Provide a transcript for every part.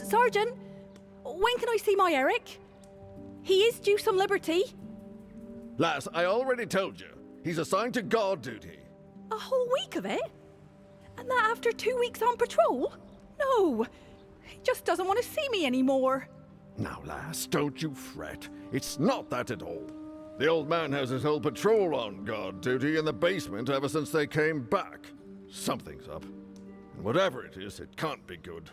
Sergeant, when can I see my Eric? He is due some liberty. Lass, I already told you. He's assigned to guard duty. A whole week of it? And that after 2 weeks on patrol? No, he just doesn't want to see me anymore. Now, lass, don't you fret. It's not that at all. The old man has his whole patrol on guard duty in the basement ever since they came back. Something's up. And whatever it is, it can't be good.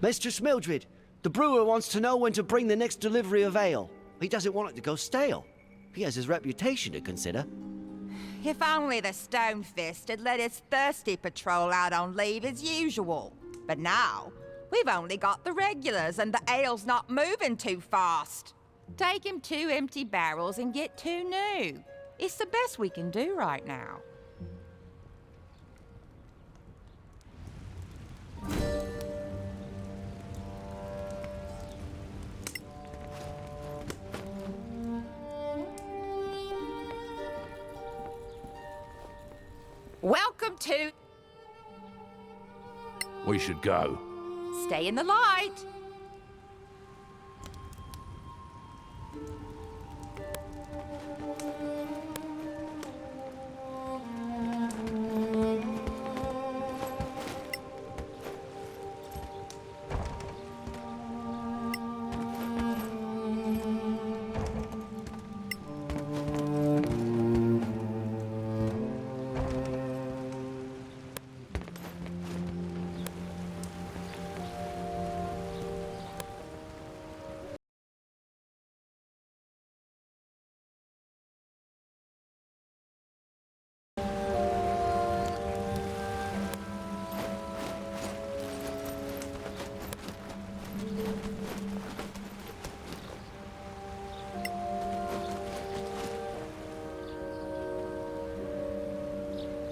Mistress Mildred, the brewer wants to know when to bring the next delivery of ale. He doesn't want it to go stale. He has his reputation to consider. If only the Stonefist had let his thirsty patrol out on leave as usual. But now, we've only got the regulars and the ale's not moving too fast. Take him 2 empty barrels and get 2 new. It's the best we can do right now. Welcome to... We should go. Stay in the light.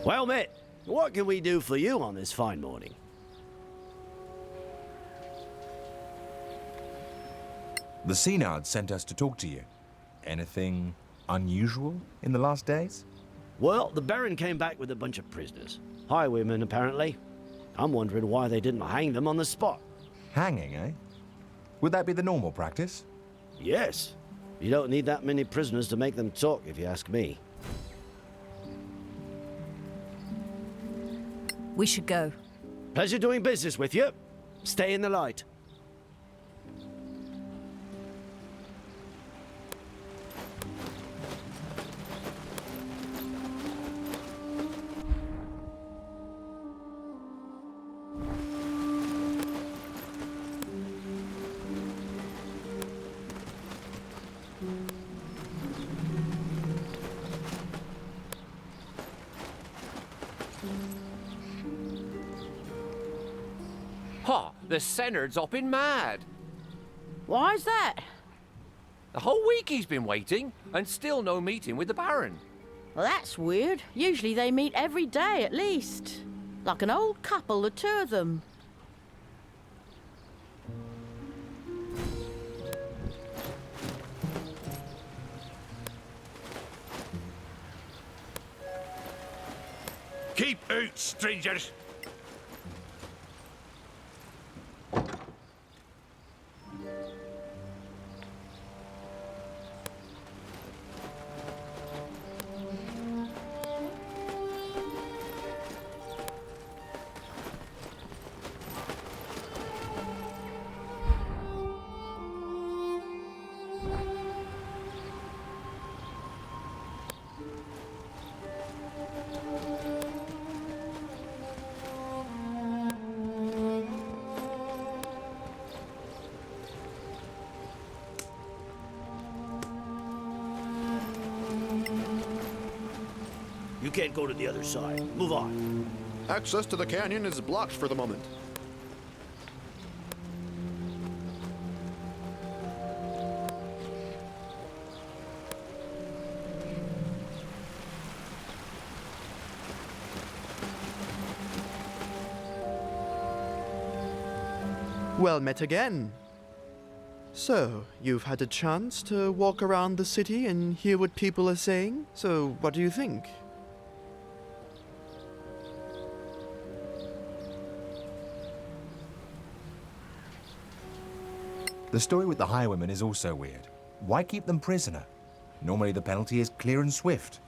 Well, mate, what can we do for you on this fine morning? The Senard sent us to talk to you. Anything unusual in the last days? Well, the Baron came back with a bunch of prisoners. Highwaymen, apparently. I'm wondering why they didn't hang them on the spot. Hanging, eh? Would that be the normal practice? Yes. You don't need that many prisoners to make them talk, if you ask me. We should go. Pleasure doing business with you. Stay in the light. Ha! The Senard's hopping mad. Why's that? The whole week he's been waiting, and still no meeting with the Baron. Well, that's weird. Usually they meet every day at least. Like an old couple, the 2 of them. Keep out, strangers! You can't go to the other side. Move on. Access to the canyon is blocked for the moment. Well met again. So, you've had a chance to walk around the city and hear what people are saying? So, what do you think? The story with the highwaymen is also weird. Why keep them prisoner? Normally the penalty is clear and swift.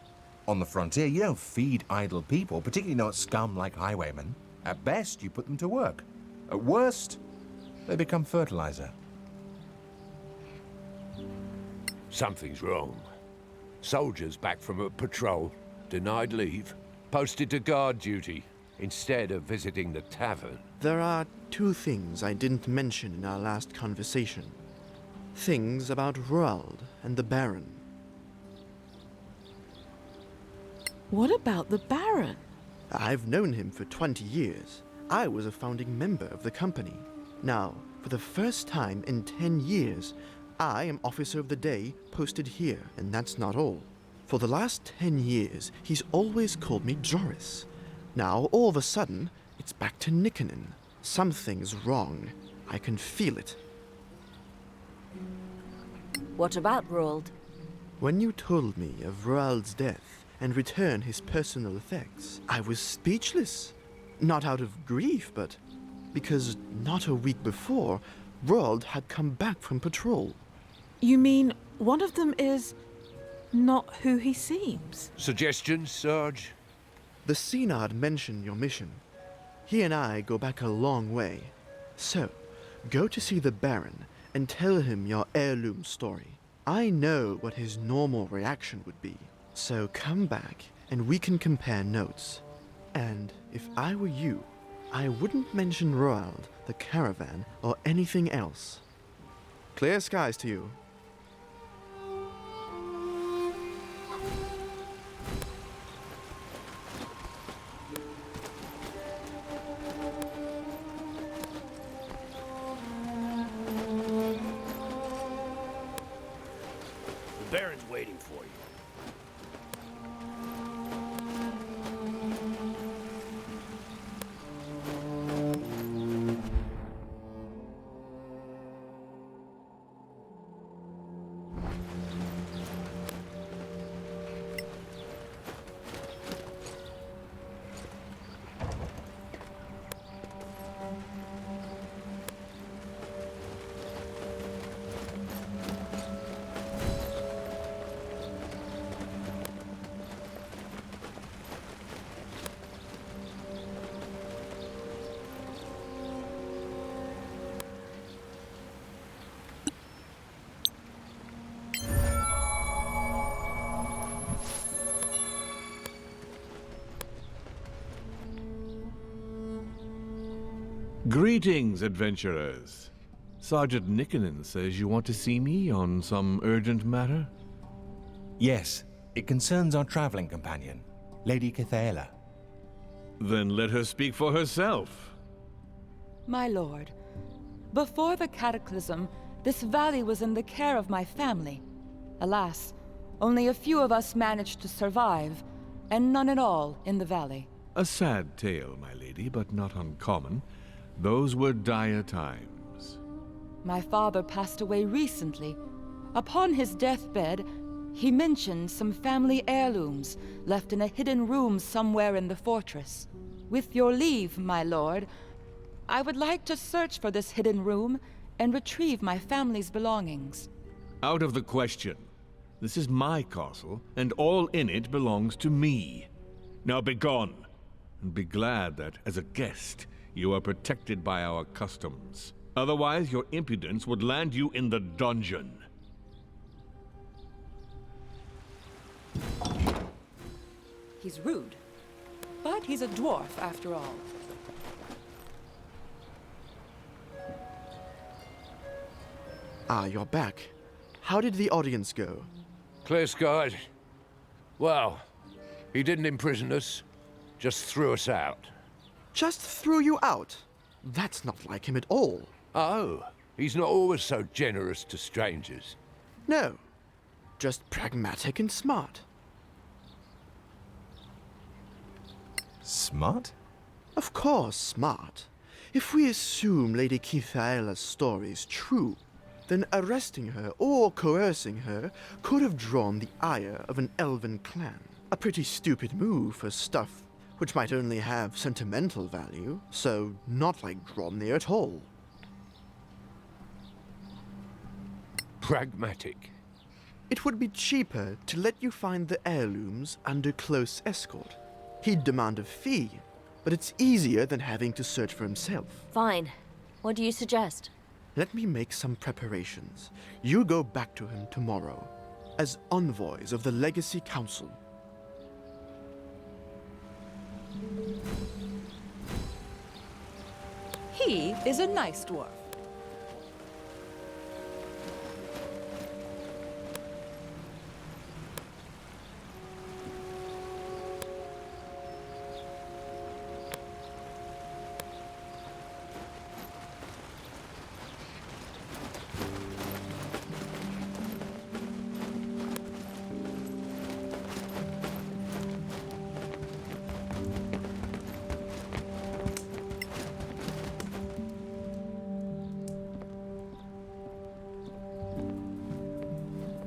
On the frontier, you don't feed idle people, particularly not scum like highwaymen. At best, you put them to work. At worst, they become fertilizer. Something's wrong. Soldiers back from a patrol, denied leave, posted to guard duty, instead of visiting the tavern. There are two things I didn't mention in our last conversation. Things about Roald and the Baron. What about the Baron? I've known him for 20 years. I was a founding member of the company. Now, for the first time in 10 years, I am Officer of the Day posted here, and that's not all. For the last 10 years, he's always called me Joris. Now, all of a sudden, it's back to Nikkonen. Something's wrong. I can feel it. What about Roald? When you told me of Roald's death and returned his personal effects, I was speechless. Not out of grief, but because not a week before, Roald had come back from patrol. You mean one of them is not who he seems? Suggestions, Sarge? The Synod mentioned your mission. He and I go back a long way. So, go to see the Baron and tell him your heirloom story. I know what his normal reaction would be. So come back and we can compare notes. And if I were you, I wouldn't mention Roald, the caravan, or anything else. Clear skies to you. The Baron's waiting for you. Greetings, adventurers. Sergeant Nikkonen says you want to see me on some urgent matter? Yes, it concerns our traveling companion, Lady Cathaela. Then let her speak for herself. My lord, before the cataclysm, this valley was in the care of my family. Alas, only a few of us managed to survive, and none at all in the valley. A sad tale, my lady, but not uncommon. Those were dire times. My father passed away recently. Upon his deathbed, he mentioned some family heirlooms left in a hidden room somewhere in the fortress. With your leave, my lord, I would like to search for this hidden room and retrieve my family's belongings. Out of the question. This is my castle, and all in it belongs to me. Now begone, and be glad that, as a guest, you are protected by our customs. Otherwise, your impudence would land you in the dungeon. He's rude, but he's a dwarf after all. Ah, you're back. How did the audience go? Clear skies. Well, he didn't imprison us, just threw us out. Just threw you out? That's not like him at all. Oh, he's not always so generous to strangers. No, just pragmatic and smart. Smart? Of course, smart. If we assume Lady Cathaela's story is true, then arresting her or coercing her could have drawn the ire of an elven clan. A pretty stupid move for stuff which might only have sentimental value, so not like Dronmir at all. Pragmatic. It would be cheaper to let you find the heirlooms under close escort. He'd demand a fee, but it's easier than having to search for himself. Fine. What do you suggest? Let me make some preparations. You go back to him tomorrow, as envoys of the Legacy Council. He is a nice dwarf.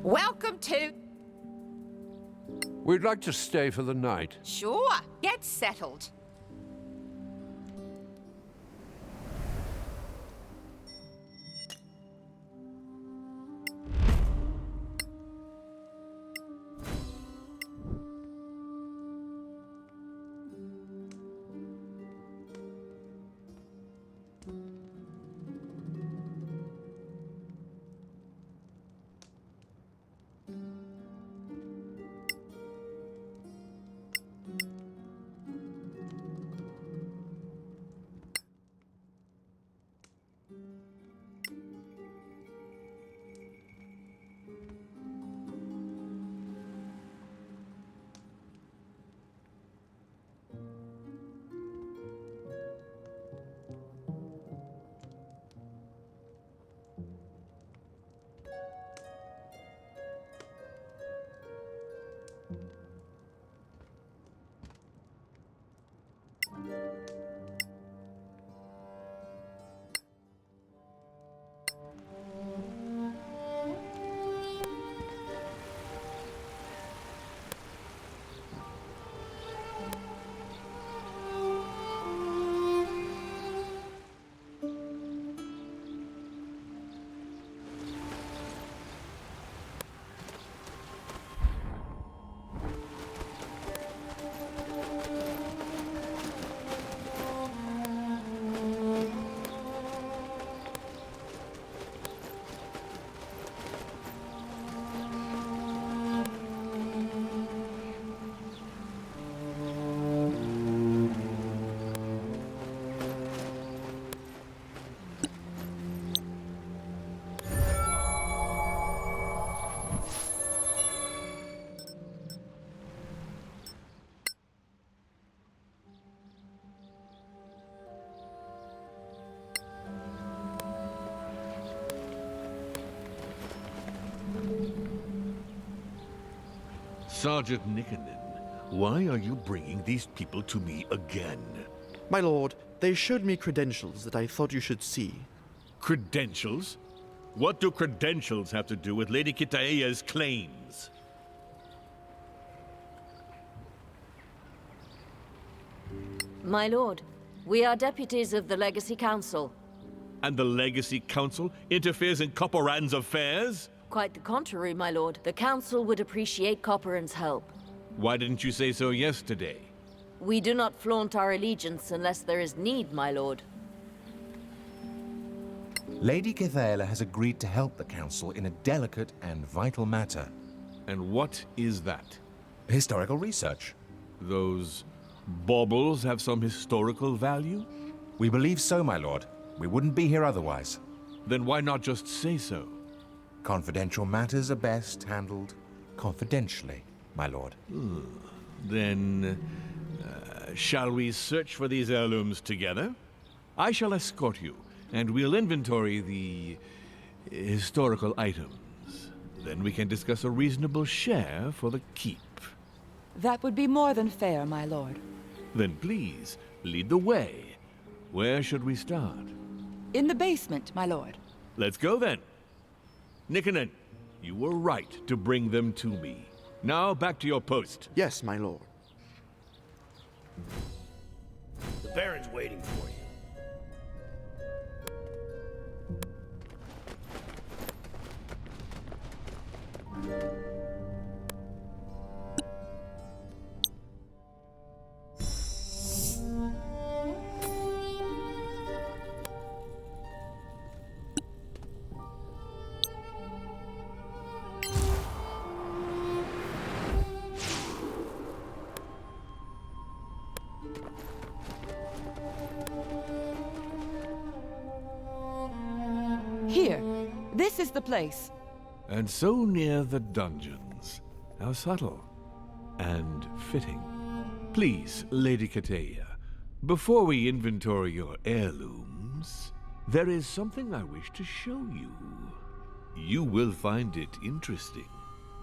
Welcome to... We'd like to stay for the night. Sure, get settled. Sergeant Nickenden, why are you bringing these people to me again? My lord, they showed me credentials that I thought you should see. Credentials? What do credentials have to do with Lady Kitaea's claims? My lord, we are deputies of the Legacy Council. And the Legacy Council interferes in Copperan's affairs? Quite the contrary, my lord. The Council would appreciate Copperan's help. Why didn't you say so yesterday? We do not flaunt our allegiance unless there is need, my lord. Lady Kitaela has agreed to help the Council in a delicate and vital matter. And what is that? Historical research. Those baubles have some historical value? We believe so, my lord. We wouldn't be here otherwise. Then why not just say so? Confidential matters are best handled confidentially, my lord. Then, shall we search for these heirlooms together? I shall escort you, and we'll inventory the historical items. Then we can discuss a reasonable share for the keep. That would be more than fair, my lord. Then please, lead the way. Where should we start? In the basement, my lord. Let's go then. Nikkonen, you were right to bring them to me. Now, back to your post. Yes, my lord. The Baron's waiting for you. Here, this is the place. And so near the dungeons. How subtle. And fitting. Please, Lady Kateya, before we inventory your heirlooms, there is something I wish to show you. You will find it interesting,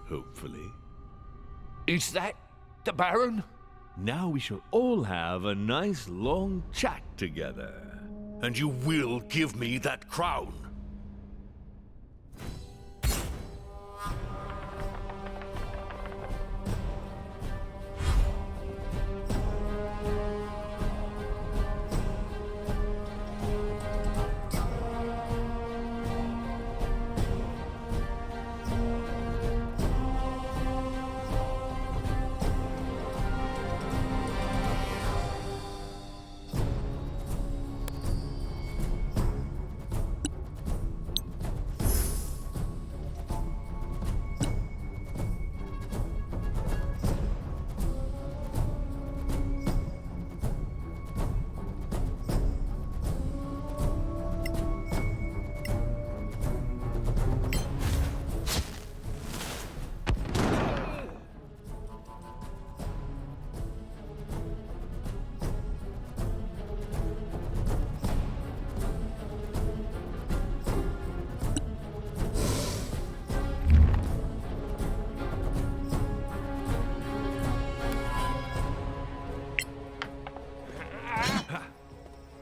hopefully. Is that the Baron? Now we shall all have a nice long chat together. And you will give me that crown.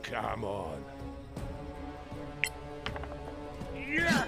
Come on. Yeah!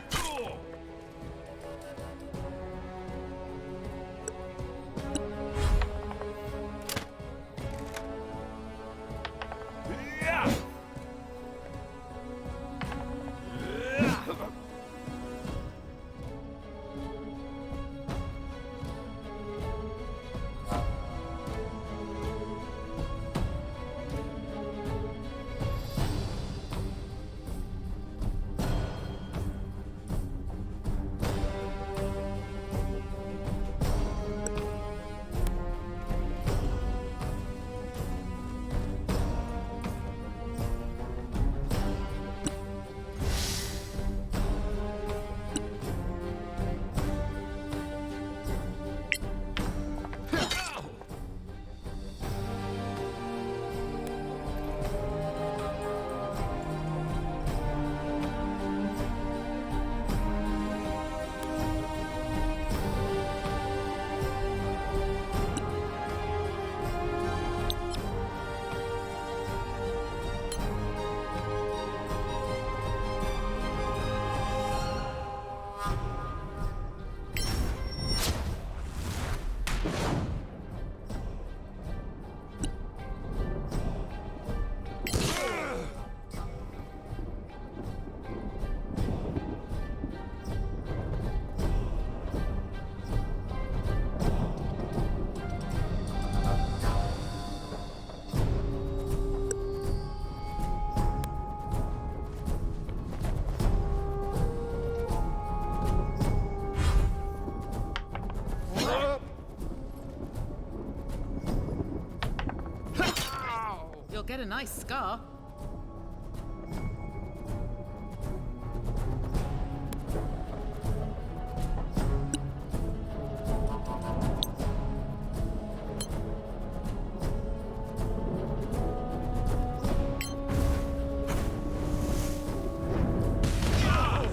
You'll get a nice scar.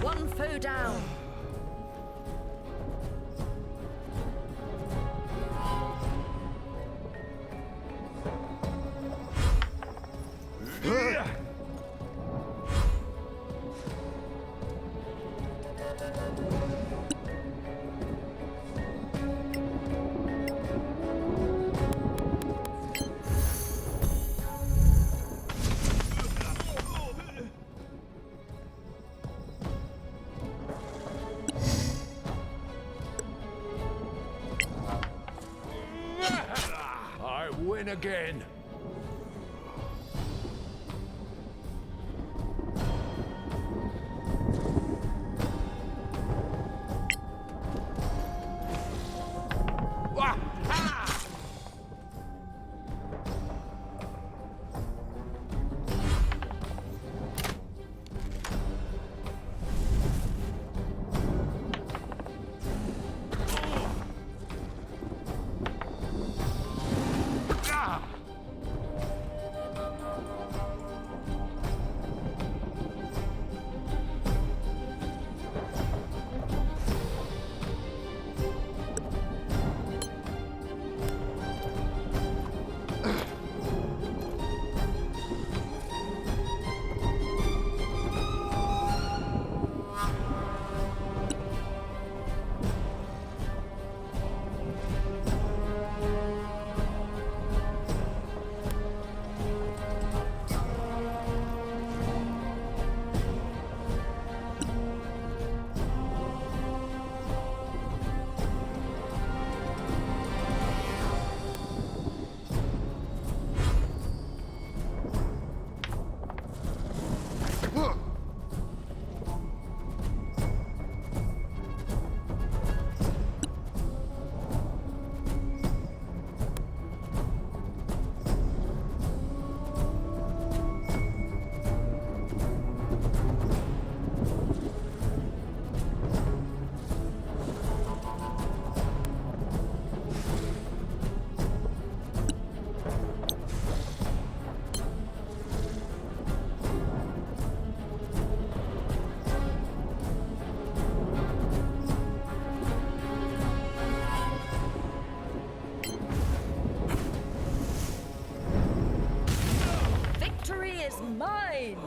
One foe down. win again. Is mine!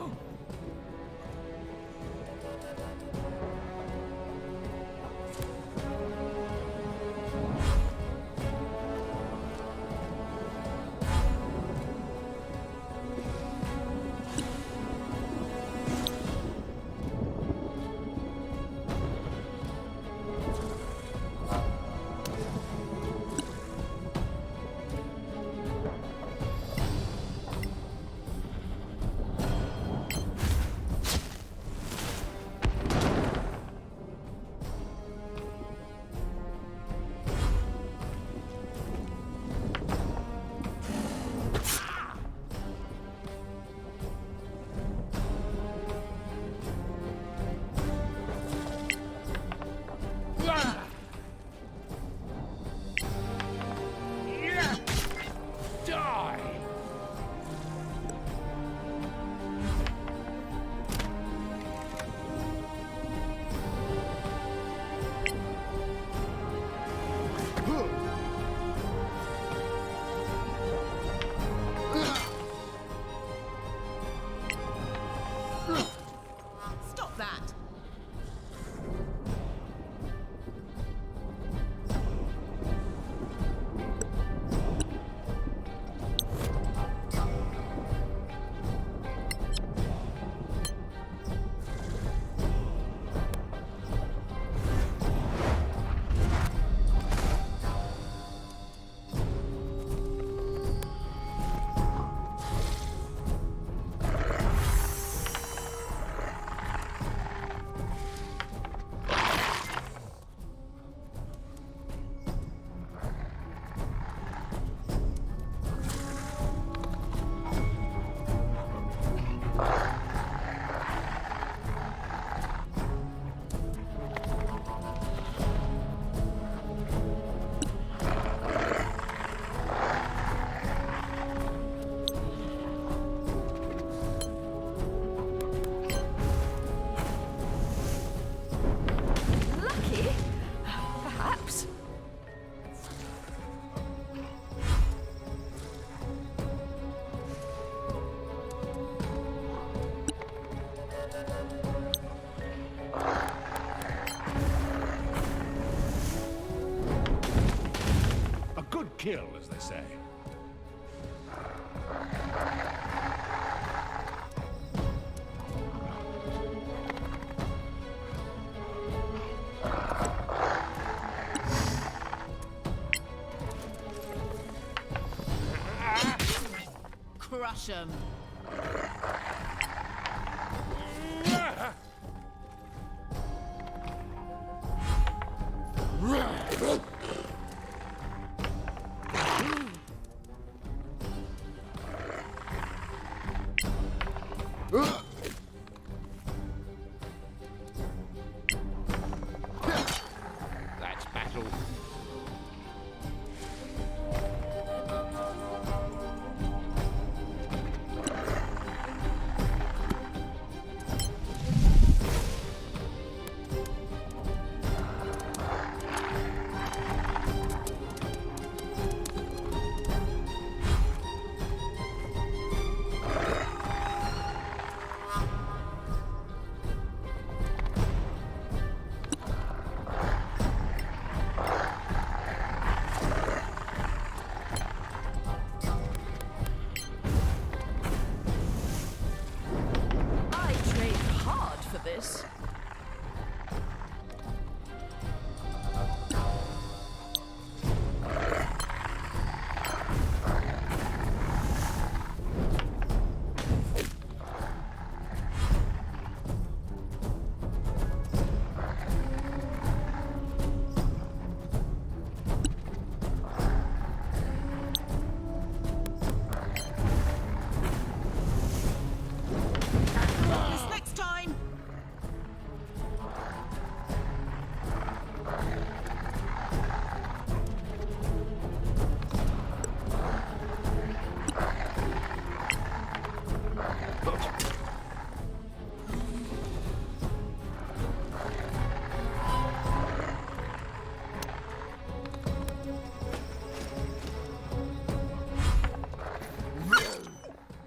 Stop that! kill, as they say. crush 'em. That's battle. I trained hard for this. This next time.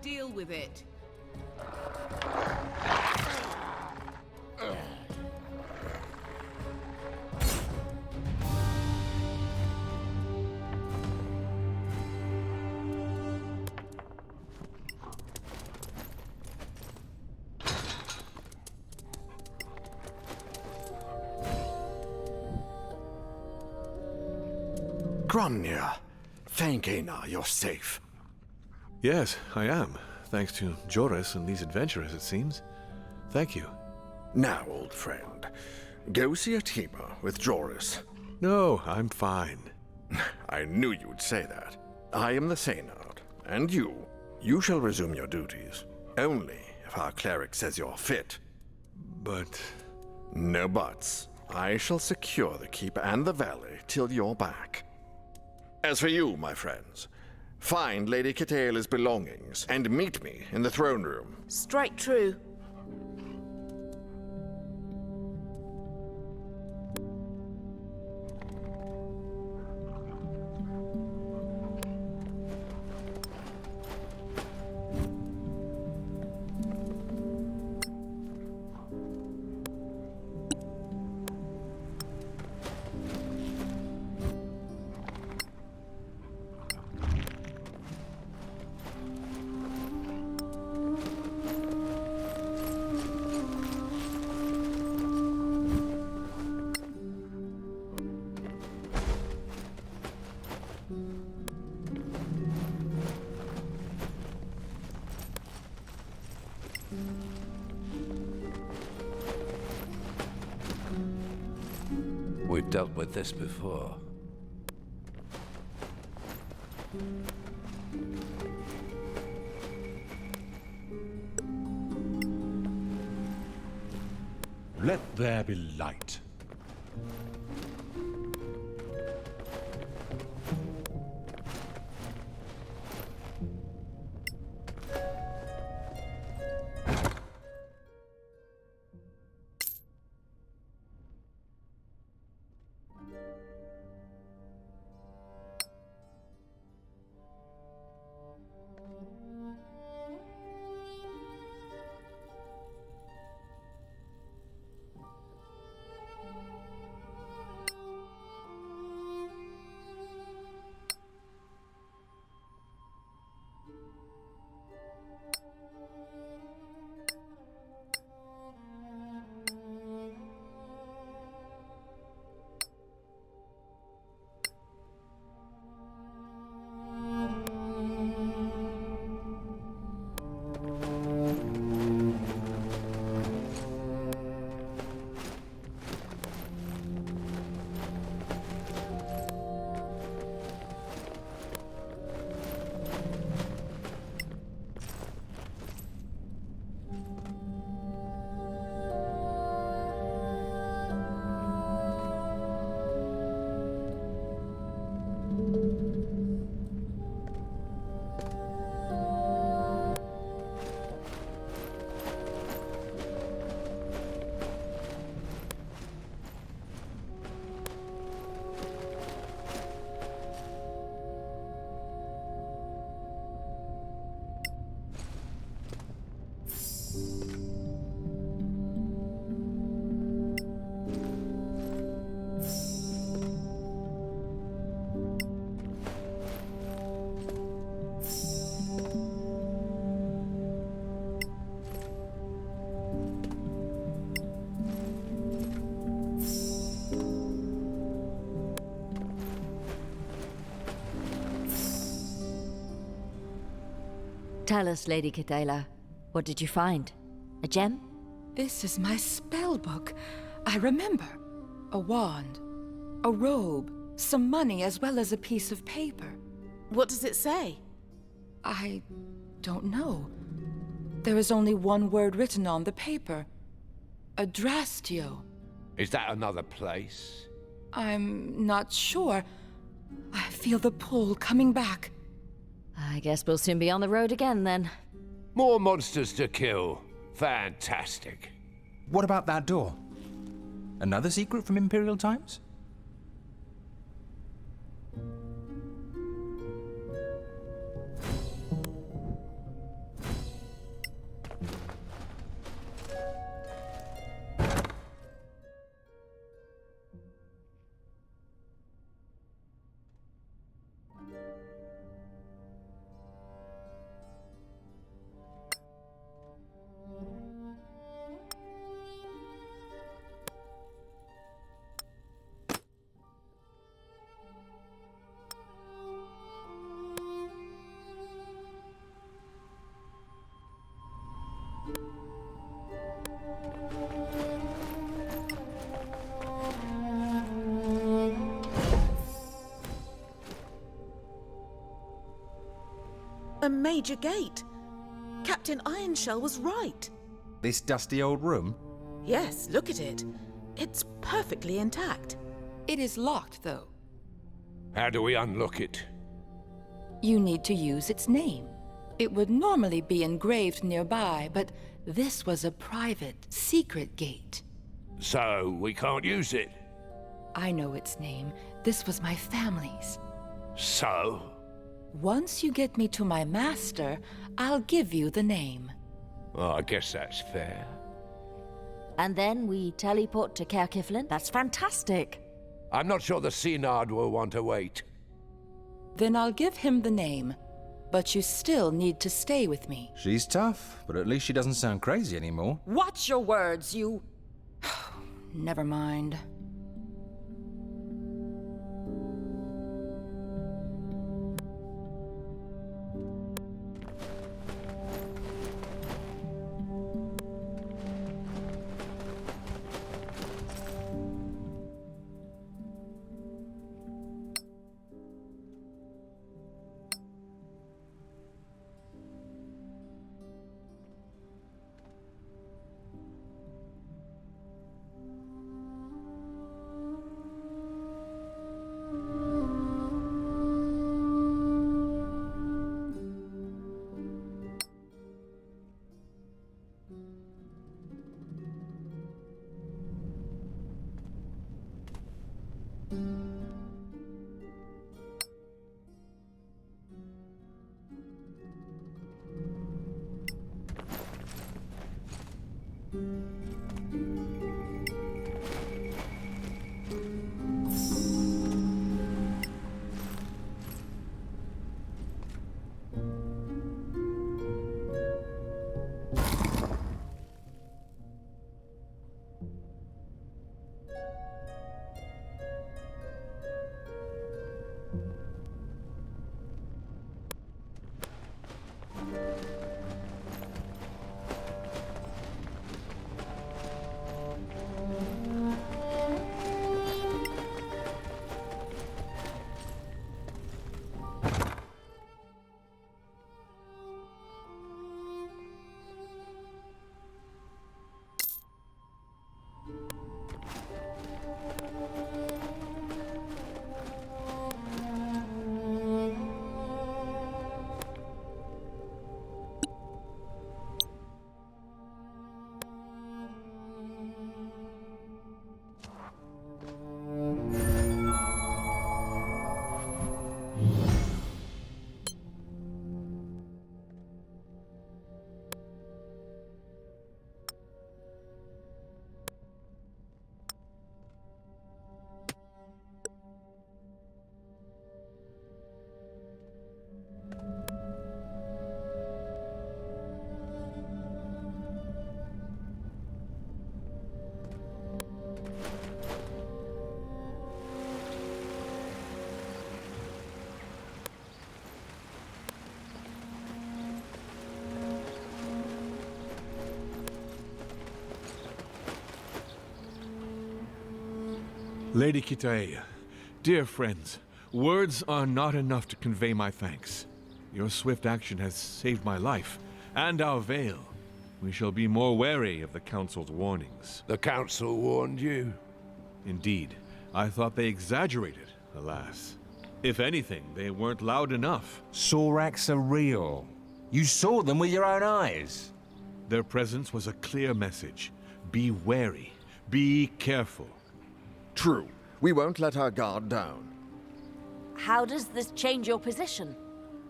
Deal with it. Gromnir, thank Einar you're safe. Yes, I am. Thanks to Joris and these adventurers, it seems. Thank you. Now, old friend, go see Atima with Joris. No, I'm fine. I knew you would say that. I am the Seynard, and you shall resume your duties. Only if our cleric says you're fit. But... No buts. I shall secure the keep and the valley till you're back. As for you, my friends, find Lady Cataela's belongings and meet me in the throne room. Straight true. We've dealt with this before. Let there be light. Tell us, Lady Cadela, what did you find? A gem? This is my spell book. I remember. A wand, a robe, some money, as well as a piece of paper. What does it say? I don't know. There is only one word written on the paper. Adrastio. Is that another place? I'm not sure. I feel the pull coming back. I guess we'll soon be on the road again, then. More monsters to kill. Fantastic. What about that door? Another secret from Imperial times? A major gate. Captain Ironshell was right. This dusty old room? Yes, look at it. It's perfectly intact. It is locked, though. How do we unlock it? You need to use its name. It would normally be engraved nearby, but this was a private, secret gate. So, we can't use it? I know its name. This was my family's. So? Once you get me to my master, I'll give you the name. Well, I guess that's fair. And then we teleport to Caer Kiflin? That's fantastic. I'm not sure the Synod will want to wait. Then I'll give him the name. But you still need to stay with me. She's tough, but at least she doesn't sound crazy anymore. Watch your words, you... Never mind. Lady Kitaea, dear friends, words are not enough to convey my thanks. Your swift action has saved my life, and our Vale. We shall be more wary of the Council's warnings. The Council warned you? Indeed. I thought they exaggerated, alas. If anything, they weren't loud enough. Sorax are real. You saw them with your own eyes. Their presence was a clear message. Be wary. Be careful. True. We won't let our guard down. How does this change your position?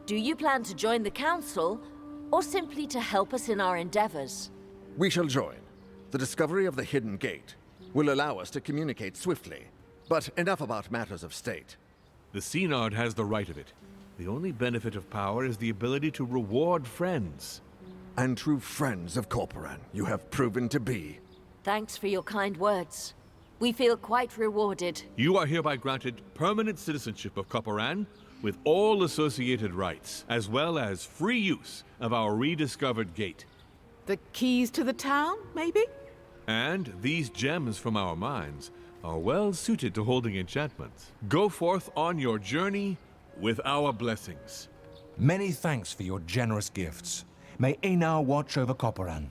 Do you plan to join the Council, or simply to help us in our endeavors? We shall join. The discovery of the hidden gate will allow us to communicate swiftly. But enough about matters of state. The Synod has the right of it. The only benefit of power is the ability to reward friends. And true friends of Corporan, you have proven to be. Thanks for your kind words. We feel quite rewarded. You are hereby granted permanent citizenship of Corporan, with all associated rights, as well as free use of our rediscovered gate. The keys to the town, maybe? And these gems from our mines are well suited to holding enchantments. Go forth on your journey with our blessings. Many thanks for your generous gifts. May Einar watch over Corporan.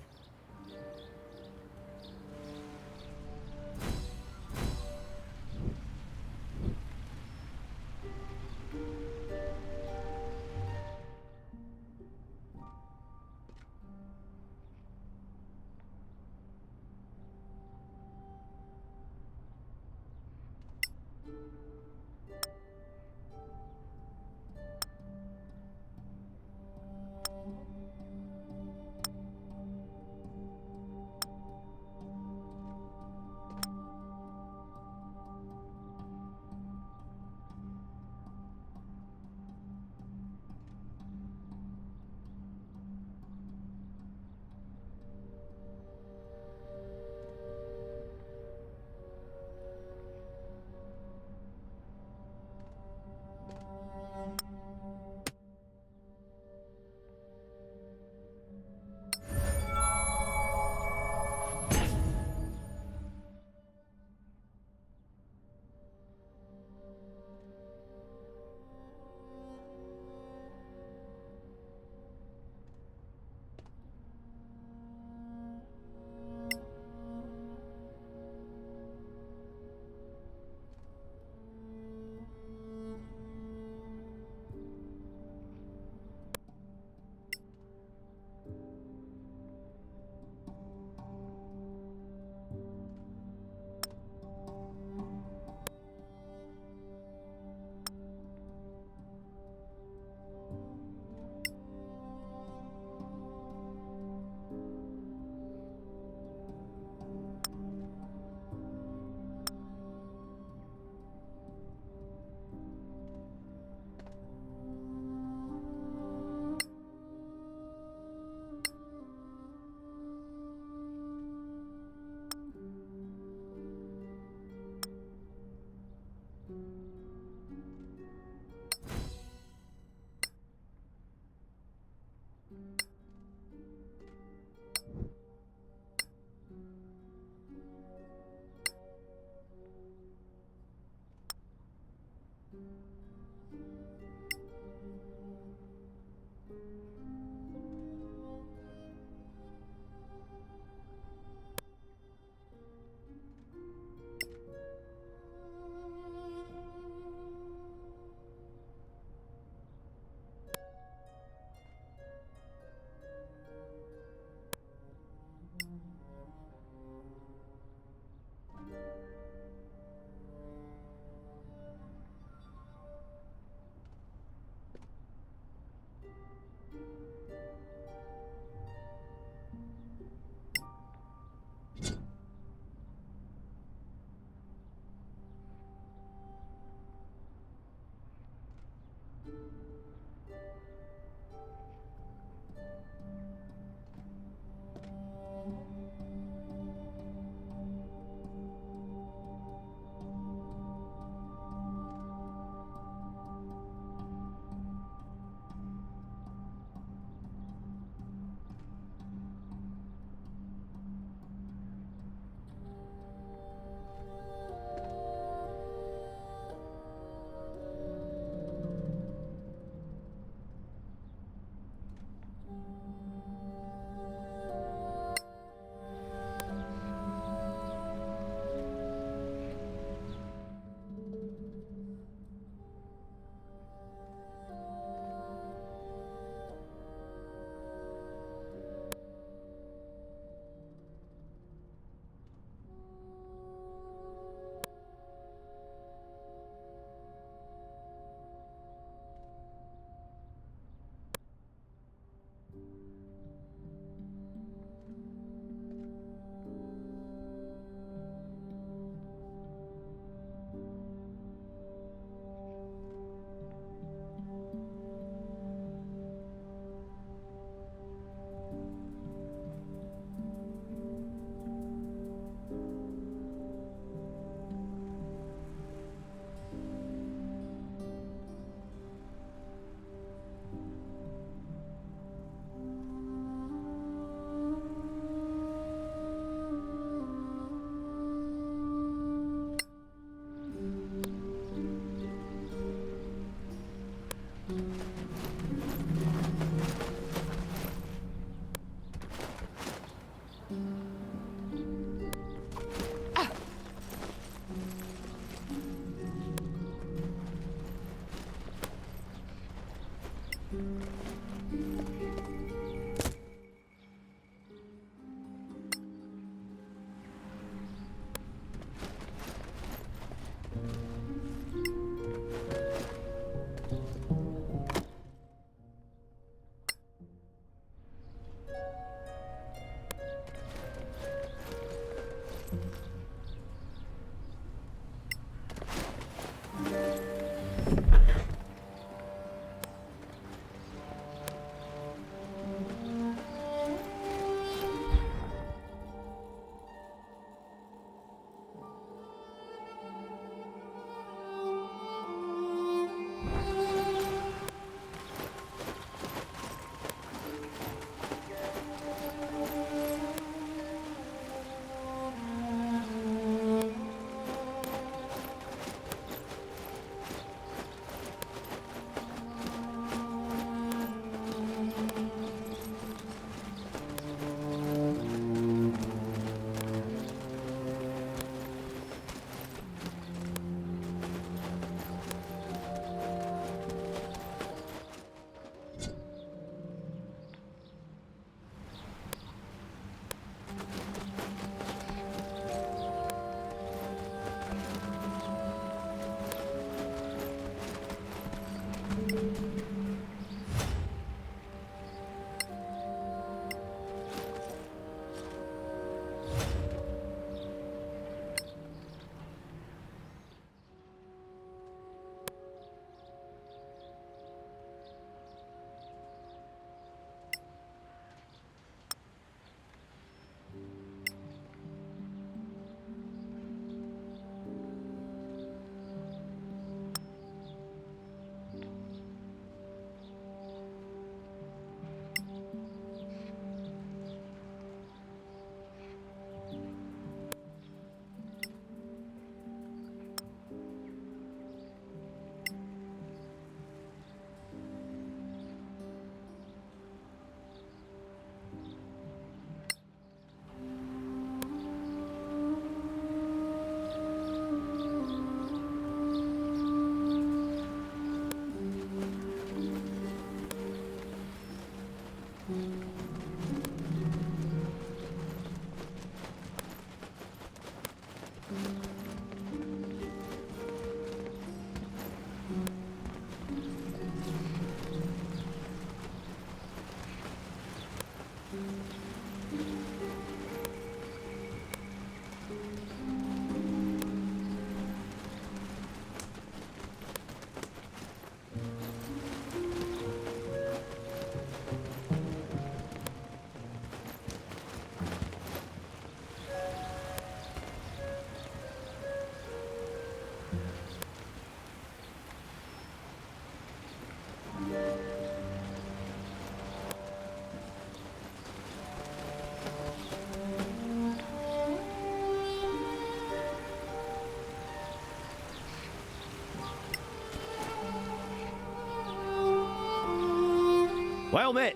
Well met.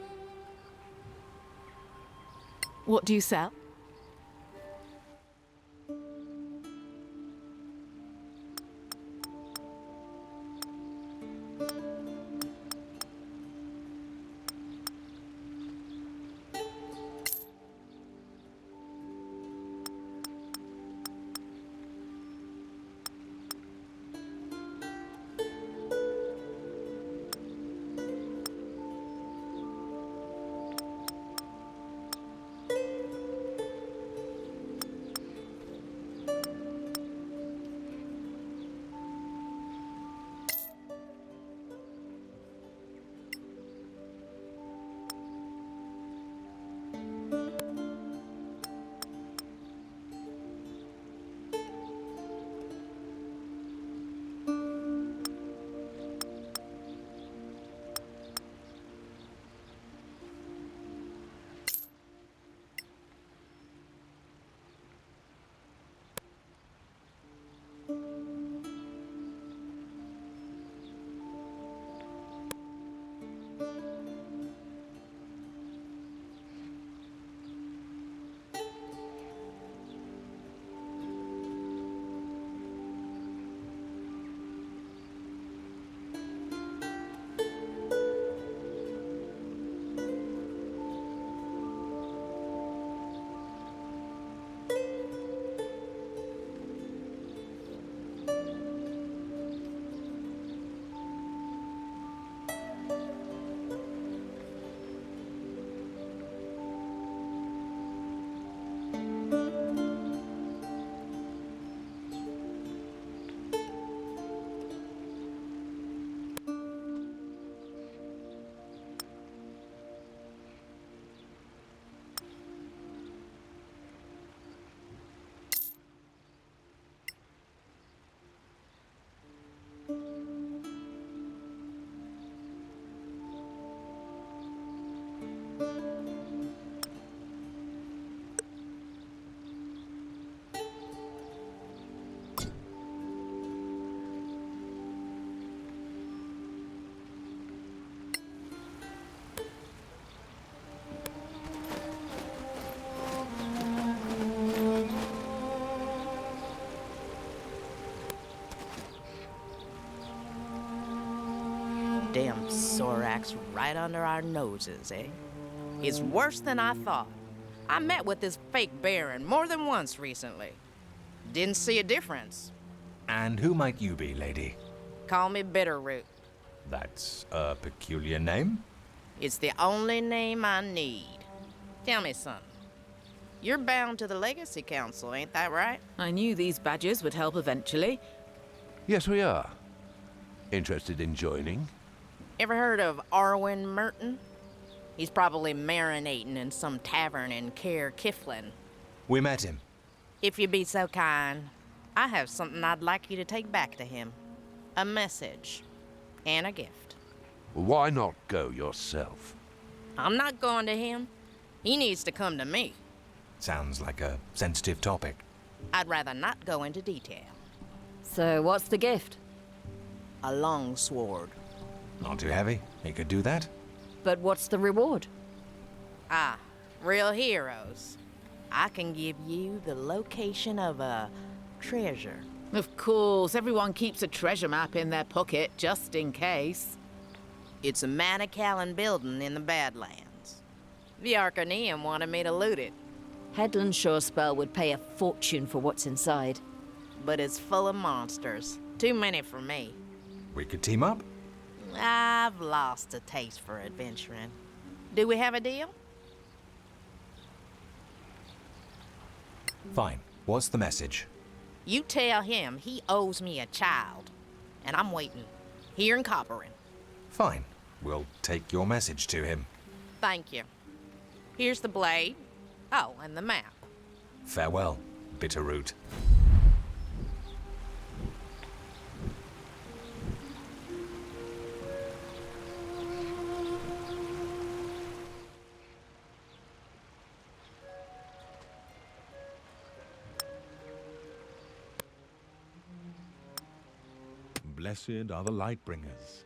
What do you sell? Damn Sorax right under our noses, eh? It's worse than I thought. I met with this fake Baron more than once recently. Didn't see a difference. And who might you be, lady? Call me Bitterroot. That's a peculiar name? It's the only name I need. Tell me something. You're bound to the Legacy Council, ain't that right? I knew these badges would help eventually. Yes, we are. Interested in joining? Ever heard of Arwen Merton? He's probably marinating in some tavern in Caer Kiflin. We met him. If you'd be so kind, I have something I'd like you to take back to him. A message. And a gift. Why not go yourself? I'm not going to him. He needs to come to me. Sounds like a sensitive topic. I'd rather not go into detail. So, what's the gift? A long sword. Not too heavy. He could do that. But what's the reward? Ah, real heroes. I can give you the location of a treasure. Of course, everyone keeps a treasure map in their pocket, just in case. It's a Manacallan building in the Badlands. The Arcaneum wanted me to loot it. Headland Shorespell would pay a fortune for what's inside. But it's full of monsters. Too many for me. We could team up? I've lost a taste for adventuring. Do we have a deal? Fine. What's the message? You tell him he owes me a child. And I'm waiting. Here in Copperin. Fine. We'll take your message to him. Thank you. Here's the blade. Oh, and the map. Farewell, Bitterroot. Blessed are the Lightbringers.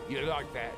You like that?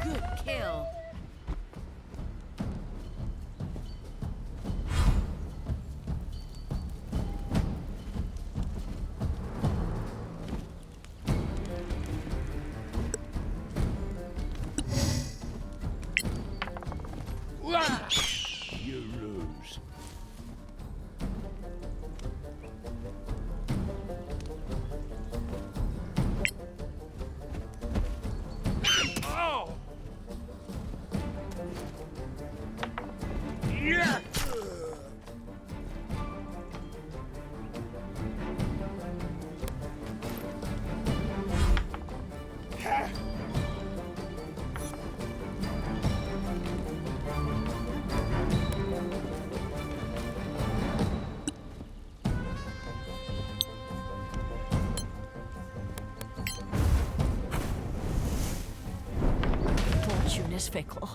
Good kill. You lose. Oh! Yeah! Fortune is fickle.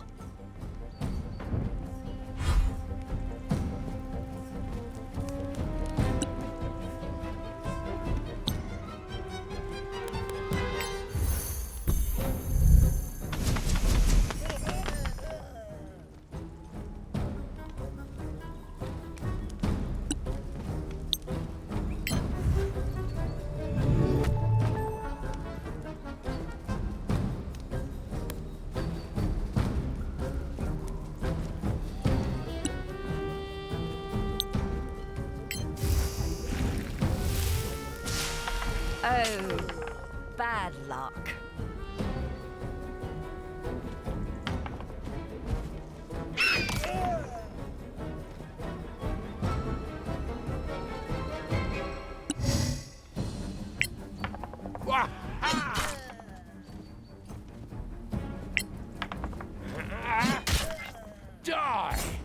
Oh, bad luck. Die!